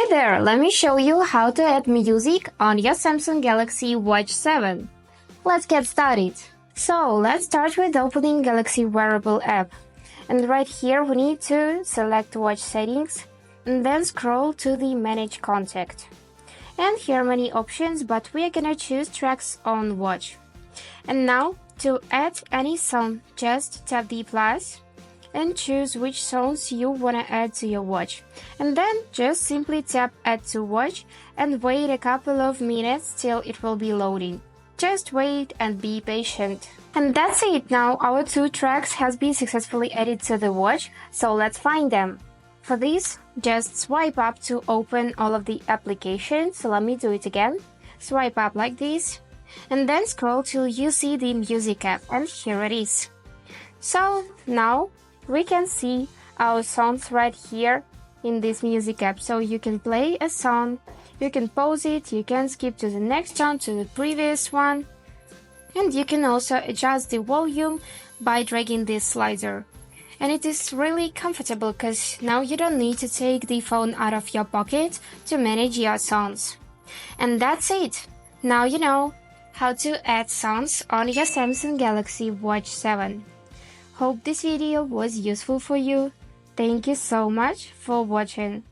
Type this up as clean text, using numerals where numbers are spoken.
Hi there, let me show you how to add music on your Samsung Galaxy Watch 7. Let's get started. So let's start with opening Galaxy Wearable app. And right here we need to select watch settings and then scroll to the manage contact. And here are many options, but we are gonna choose tracks on watch. And now to add any song, just tap the plus and choose which songs you wanna add to your watch. And then just simply tap add to watch and wait a couple of minutes till it will be loading. Just wait and be patient. And that's it, now our 2 tracks has been successfully added to the watch, so let's find them. For this, just swipe up to open all of the applications, so let me do it again. Swipe up like this, and then scroll till you see the music app, and here it is. So now we can see our songs right here in this music app. So you can play a song, you can pause it, you can skip to the next one, to the previous one, and you can also adjust the volume by dragging this slider. And it is really comfortable because now you don't need to take the phone out of your pocket to manage your songs. And that's it. Now you know how to add songs on your Samsung Galaxy Watch 7. Hope this video was useful for you. Thank you so much for watching.